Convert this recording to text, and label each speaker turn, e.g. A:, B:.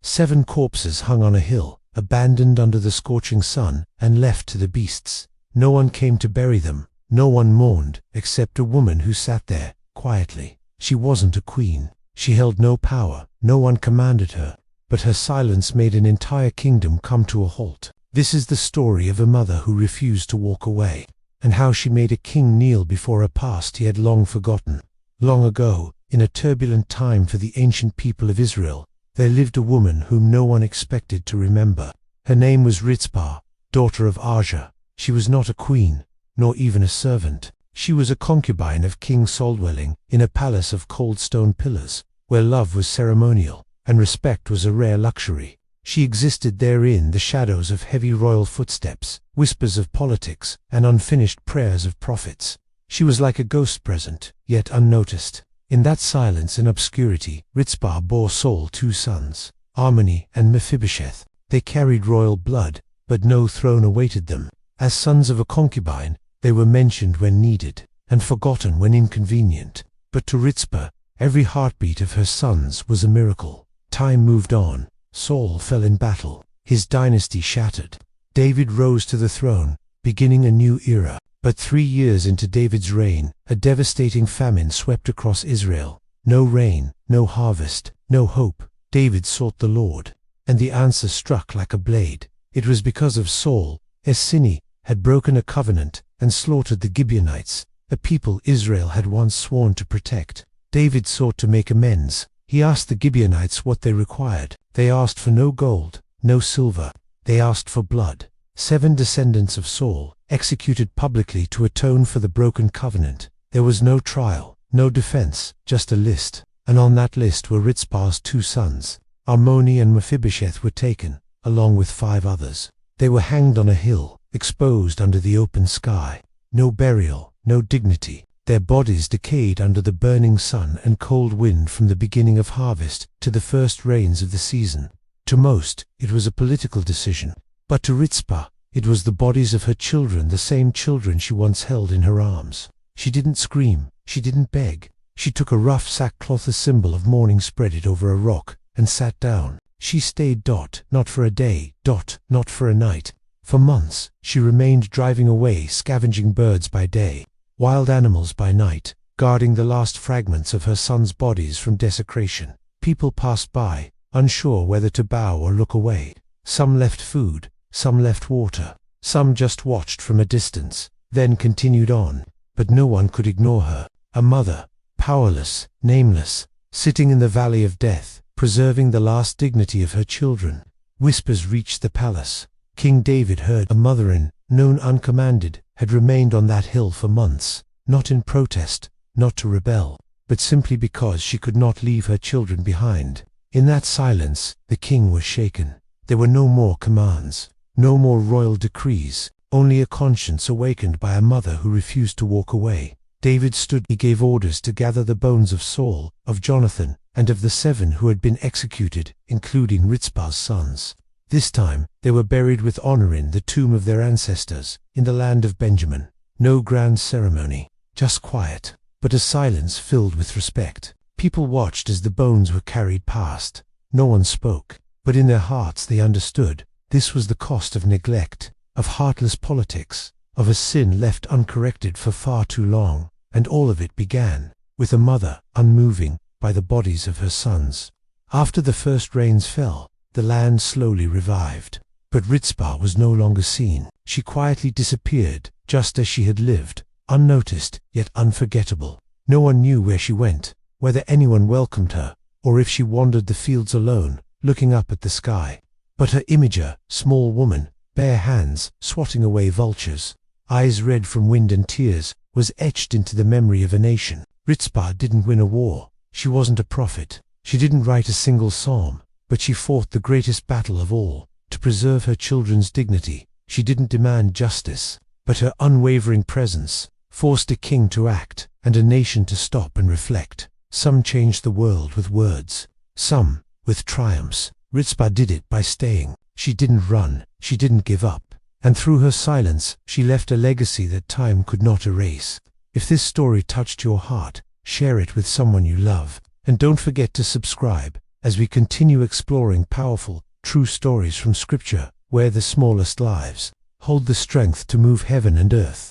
A: 7 corpses hung on a hill, abandoned under the scorching sun and left to the beasts. No one came to bury them. No one mourned, except a woman who sat there, quietly. She wasn't a queen. She held no power. No one commanded her. But her silence made an entire kingdom come to a halt. This is the story of a mother who refused to walk away, and how she made a king kneel before a past he had long forgotten. Long ago, in a turbulent time for the ancient people of Israel, there lived a woman whom no one expected to remember. Her name was Rispa, daughter of Ajah. She was not a queen, nor even a servant. She was a concubine of King Saul, dwelling in a palace of cold stone pillars, where love was ceremonial and respect was a rare luxury. She existed there in the shadows of heavy royal footsteps, whispers of politics, and unfinished prayers of prophets. She was like a ghost present, yet unnoticed. In that silence and obscurity, Rispa bore Saul 2 sons, Armoni and Mephibosheth. They carried royal blood, but no throne awaited them. As sons of a concubine, they were mentioned when needed, and forgotten when inconvenient. But to Rispa, every heartbeat of her sons was a miracle. Time moved on. Saul fell in battle. His dynasty shattered. David rose to the throne, beginning a new era. But 3 years into David's reign, a devastating famine swept across Israel. No rain, no harvest, no hope. David sought the Lord, and the answer struck like a blade. It was because of Saul. Essini had broken a covenant and slaughtered the Gibeonites, a people Israel had once sworn to protect. David sought to make amends. He asked the Gibeonites what they required. They asked for no gold, no silver. They asked for blood. 7 descendants of Saul, executed publicly to atone for the broken covenant. There was no trial, no defense, just a list. And on that list were Rispa's 2 sons. Armoni and Mephibosheth were taken, along with 5 others. They were hanged on a hill, exposed under the open sky. No burial, no dignity. Their bodies decayed under the burning sun and cold wind from the beginning of harvest to the first rains of the season. To most, it was a political decision. But to Rispa, it was the bodies of her children, the same children she once held in her arms. She didn't scream. She didn't beg. She took a rough sackcloth, a symbol of mourning, spread it over a rock, and sat down. She stayed, not for a day, not for a night. For months, she remained, driving away scavenging birds by day, wild animals by night, guarding the last fragments of her sons' bodies from desecration. People passed by, unsure whether to bow or look away. Some left food, some left water, some just watched from a distance, then continued on. But no one could ignore her, a mother, powerless, nameless, sitting in the valley of death, preserving the last dignity of her children. Whispers reached the palace. King David heard a mother, known uncommanded, had remained on that hill for months, not in protest, not to rebel, but simply because she could not leave her children behind. In that silence, the king was shaken. There were no more commands, no more royal decrees, only a conscience awakened by a mother who refused to walk away. David stood. He gave orders to gather the bones of Saul, of Jonathan, and of the 7 who had been executed, including Rispa's sons. This time, they were buried with honor in the tomb of their ancestors, in the land of Benjamin. No grand ceremony, just quiet, but a silence filled with respect. People watched as the bones were carried past. No one spoke, but in their hearts they understood. This was the cost of neglect, of heartless politics, of a sin left uncorrected for far too long. And all of it began with a mother, unmoving, by the bodies of her sons. After the first rains fell, the land slowly revived. But Rispa was no longer seen. She quietly disappeared, just as she had lived, unnoticed, yet unforgettable. No one knew where she went, whether anyone welcomed her, or if she wandered the fields alone, looking up at the sky. But her imager, small woman, bare hands, swatting away vultures, eyes red from wind and tears, was etched into the memory of a nation. Rispa didn't win a war. She wasn't a prophet. She didn't write a single psalm. But she fought the greatest battle of all, to preserve her children's dignity. She didn't demand justice, but her unwavering presence forced a king to act and a nation to stop and reflect. Some changed the world with words, some with triumphs. Rispa did it by staying. She didn't run, she didn't give up. And through her silence, she left a legacy that time could not erase. If this story touched your heart, share it with someone you love. And don't forget to subscribe. as we continue exploring powerful, true stories from Scripture, where the smallest lives hold the strength to move heaven and earth.